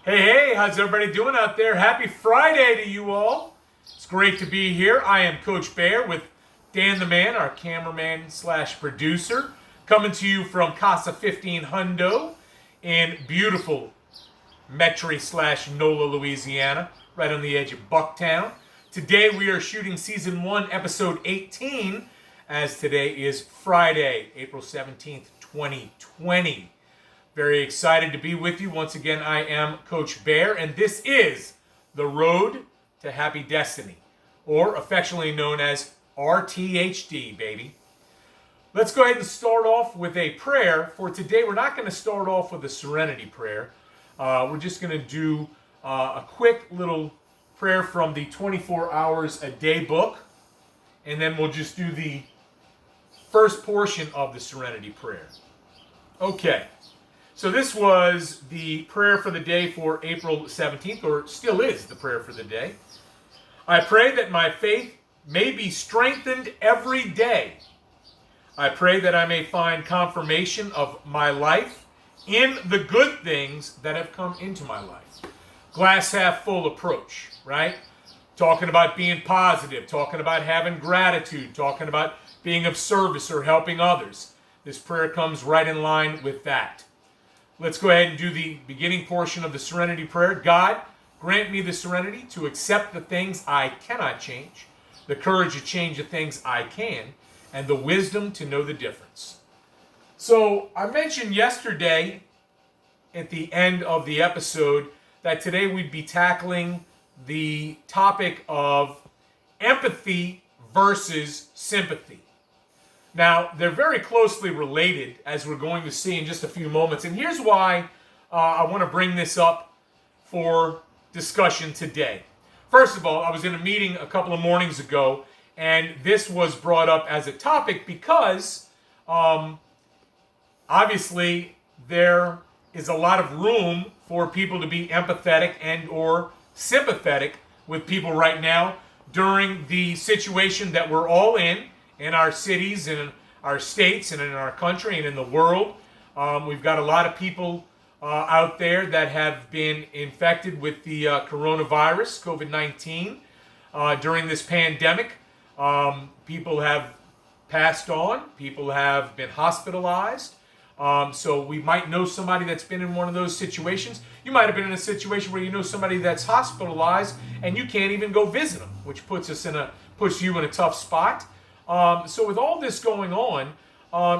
Hey, how's everybody doing out there? Happy Friday to you all. It's great to be here. I am Coach Bear with Dan the Man, our cameraman slash producer, coming to you from Casa 15 Hundo in beautiful Metairie slash Nola, Louisiana, right on the edge of Bucktown. Today we are shooting Season 1, Episode 18, as today is Friday, April 17th, 2020. Very excited to be with you. Once again, I am Coach Bear, and this is The Road to Happy Destiny, or affectionately known as RTHD, baby. Let's go ahead and start off with a prayer. For today, we're not going to start off with a Serenity Prayer. We're just going to do a quick little prayer from the 24 Hours a Day book, and then we'll just do the first portion of the Serenity Prayer. Okay. So this was the prayer for the day for April 17th, or still is the prayer for the day. I pray that my faith may be strengthened every day. I pray that I may find confirmation of my life in the good things that have come into my life. Glass half full approach, right? Talking about being positive, talking about having gratitude, talking about being of service or helping others. This prayer comes right in line with that. Let's go ahead and do the beginning portion of the Serenity Prayer. God, grant me the serenity to accept the things I cannot change, the courage to change the things I can, and the wisdom to know the difference. So I mentioned yesterday at the end of the episode that today we'd be tackling the topic of empathy versus sympathy. Now, they're very closely related, as we're going to see in just a few moments. And here's why I want to bring this up for discussion today. First of all, I was in a meeting a couple of mornings ago, and this was brought up as a topic because, obviously, there is a lot of room for people to be empathetic and or sympathetic with people right now during the situation that we're all in our cities, in our states, and in our country, and in the world. We've got a lot of people out there that have been infected with the coronavirus, COVID-19, during this pandemic. People have passed on. People have been hospitalized. So we might know somebody that's been in one of those situations. You might have been in a situation where you know somebody that's hospitalized and you can't even go visit them, which puts you in a tough spot. So with all this going on,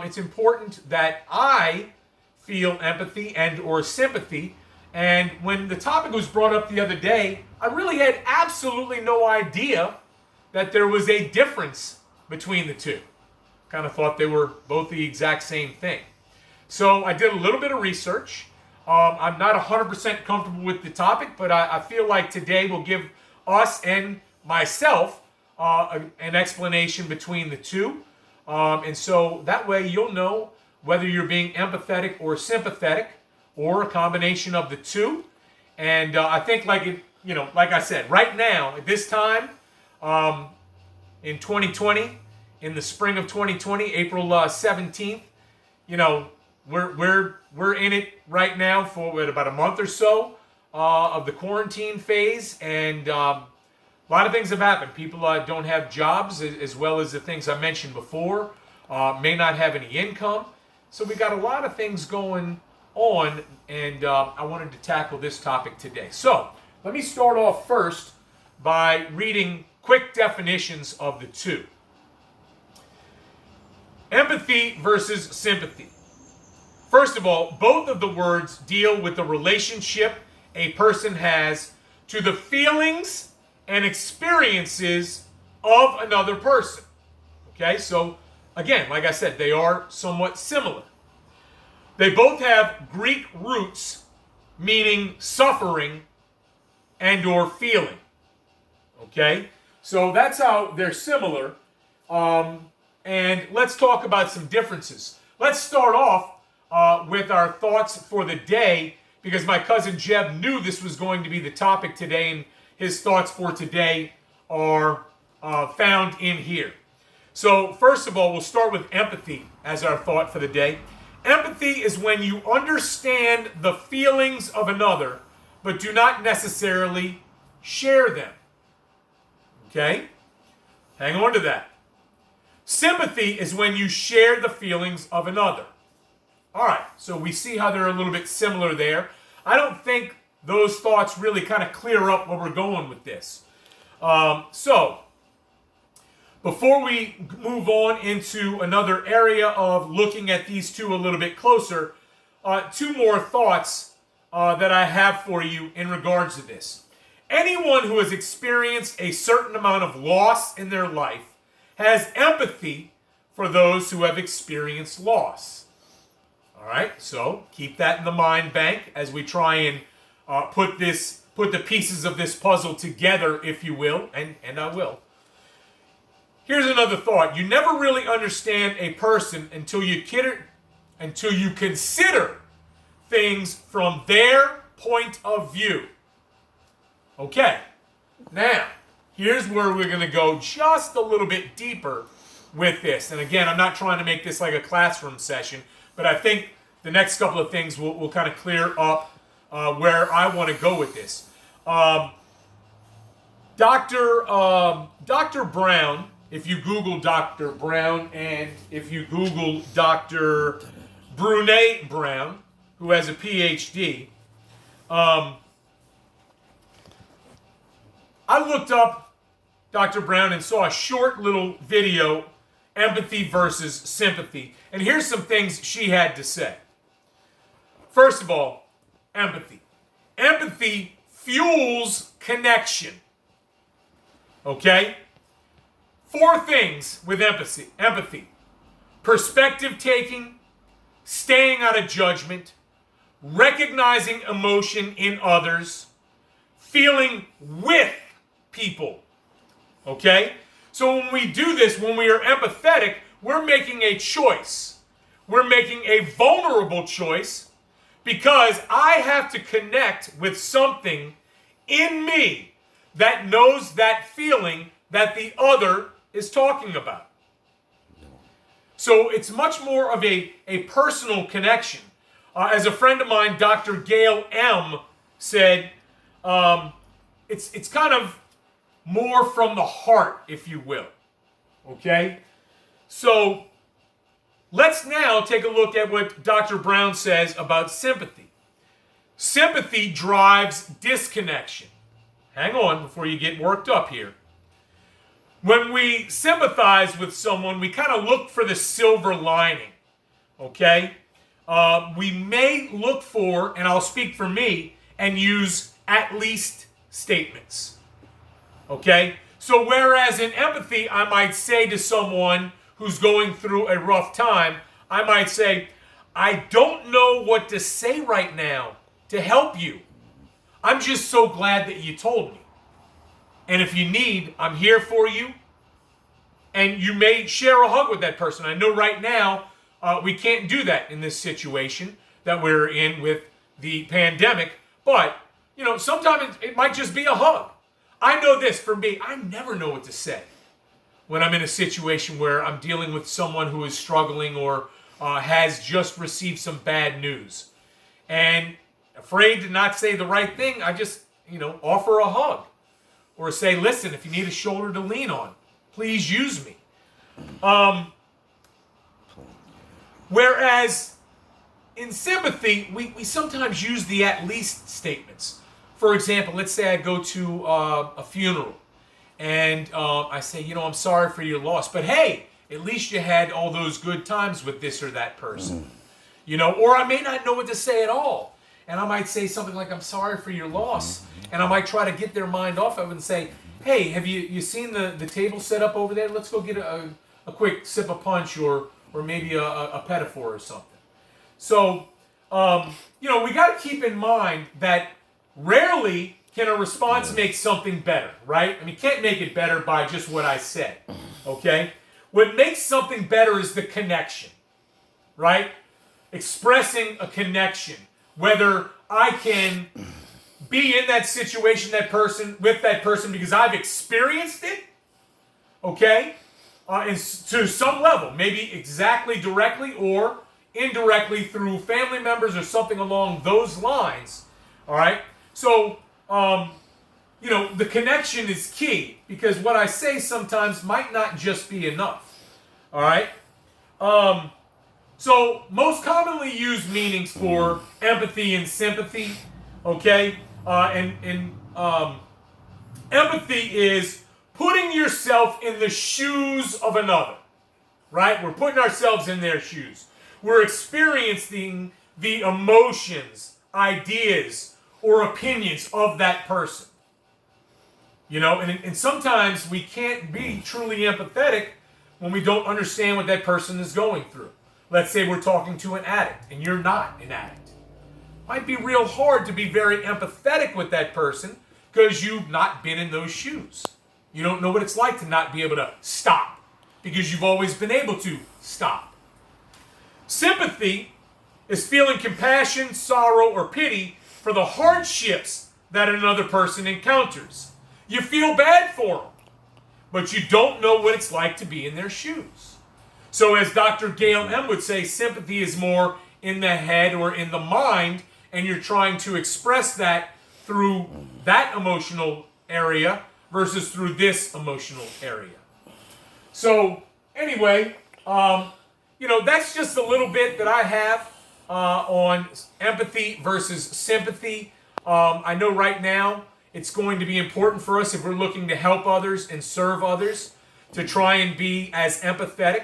it's important that I feel empathy and or sympathy. And when the topic was brought up the other day, I really had absolutely no idea that there was a difference between the two. Kind of thought they were both the exact same thing. So I did a little bit of research. I'm not 100% comfortable with the topic, but I feel like today will give us and myself an explanation between the two. And so that way you'll know whether you're being empathetic or sympathetic or a combination of the two. And I think like I said, right now at this time in 2020, in the spring of 2020, April 17th, we're in it right now for about a month or so of the quarantine phase, and a lot of things have happened. People don't have jobs, as well as the things I mentioned before, may not have any income. So we got a lot of things going on, and I wanted to tackle this topic today. So let me start off first by reading quick definitions of the two. Empathy versus sympathy. First of all, both of the words deal with the relationship a person has to the feelings and experiences of another person. Okay, so again, like I said, they are somewhat similar. They both have Greek roots meaning suffering and or feeling. Okay, so that's how they're similar. And let's talk about some differences. Let's start off with our thoughts for the day, because my cousin Jeb knew this was going to be the topic today, and his thoughts for today are found in here. So first of all, we'll start with empathy as our thought for the day. Empathy is when you understand the feelings of another, but do not necessarily share them. Okay? Hang on to that. Sympathy is when you share the feelings of another. All right, so we see how they're a little bit similar there. I don't think those thoughts really kind of clear up where we're going with this. So, before we move on into another area of looking at these two a little bit closer, two more thoughts that I have for you in regards to this. Anyone who has experienced a certain amount of loss in their life has empathy for those who have experienced loss. All right, so keep that in the mind bank as we try and put the pieces of this puzzle together, if you will, and I will. Here's another thought. You never really understand a person until you consider things from their point of view. Okay, now, here's where we're going to go just a little bit deeper with this. And again, I'm not trying to make this like a classroom session, but I think the next couple of things will kind of clear up where I want to go with this. Dr. Brown, if you Google Dr. Brown and if you Google Dr. Brene Brown, who has a PhD, I looked up Dr. Brown and saw a short little video, Empathy versus Sympathy. And here's some things she had to say. First of all, empathy. Empathy fuels connection. Okay? 4 things with empathy. Empathy. Perspective taking, staying out of judgment, recognizing emotion in others, feeling with people. Okay? So when we do this, when we are empathetic, we're making a choice. We're making a vulnerable choice because I have to connect with something in me that knows that feeling that the other is talking about. So it's much more of a personal connection. As a friend of mine, Dr. Gail M., said, it's kind of more from the heart, if you will. Okay? So let's now take a look at what Dr. Brown says about sympathy. Sympathy drives disconnection. Hang on before you get worked up here. When we sympathize with someone, we kind of look for the silver lining. Okay? We may look for, and I'll speak for me, and use at least statements. Okay? So whereas in empathy, I might say to someone who's going through a rough time, I might say, I don't know what to say right now to help you. I'm just so glad that you told me. And if you need, I'm here for you. And you may share a hug with that person. I know right now, we can't do that in this situation that we're in with the pandemic. But, sometimes it might just be a hug. I know this for me. I never know what to say when I'm in a situation where I'm dealing with someone who is struggling or has just received some bad news. And afraid to not say the right thing, I just, offer a hug. Or say, listen, if you need a shoulder to lean on, please use me. Whereas in sympathy, we sometimes use the at least statements. For example, let's say I go to a funeral and I say, I'm sorry for your loss, but hey, at least you had all those good times with this or that person. Or I may not know what to say at all. And I might say something like, I'm sorry for your loss. And I might try to get their mind off of it and say, hey, have you seen the table set up over there? Let's go get a quick sip of punch or maybe a pedophore or something. So, we got to keep in mind that rarely can a response make something better, right? I mean, you can't make it better by just what I said, okay? What makes something better is the connection, right? Expressing a connection. Whether I can be in that situation, with that person because I've experienced it, okay? And to some level, maybe exactly directly or indirectly through family members or something along those lines, all right? So, the connection is key because what I say sometimes might not just be enough. All right? So, most commonly used meanings for empathy and sympathy, okay? Empathy is putting yourself in the shoes of another, right? We're putting ourselves in their shoes. We're experiencing the emotions, ideas, or opinions of that person. And sometimes we can't be truly empathetic when we don't understand what that person is going through. Let's say we're talking to an addict and you're not an addict. Might be real hard to be very empathetic with that person because you've not been in those shoes. You don't know what it's like to not be able to stop because you've always been able to stop. Sympathy is feeling compassion, sorrow, or pity for the hardships that another person encounters. You feel bad for them, but you don't know what it's like to be in their shoes. So as Dr. Gail M. would say, sympathy is more in the head or in the mind, and you're trying to express that through that emotional area versus through this emotional area. So anyway, that's just a little bit that I have on empathy versus sympathy. I know right now it's going to be important for us if we're looking to help others and serve others to try and be as empathetic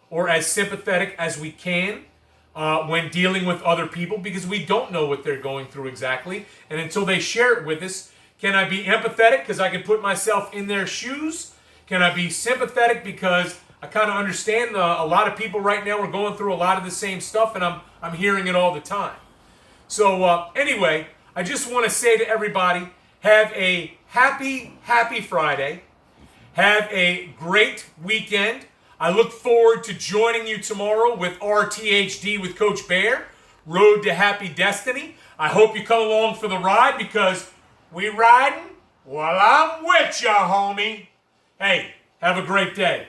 or as sympathetic as we can when dealing with other people because we don't know what they're going through exactly. And until they share it with us, can I be empathetic because I can put myself in their shoes? Can I be sympathetic because I kind of understand a lot of people right now are going through a lot of the same stuff and I'm hearing it all the time. So anyway, I just want to say to everybody, have a happy Friday. Have a great weekend. I look forward to joining you tomorrow with RTHD with Coach Bear, Road to Happy Destiny. I hope you come along for the ride because we riding while I'm with ya, homie. Hey, have a great day.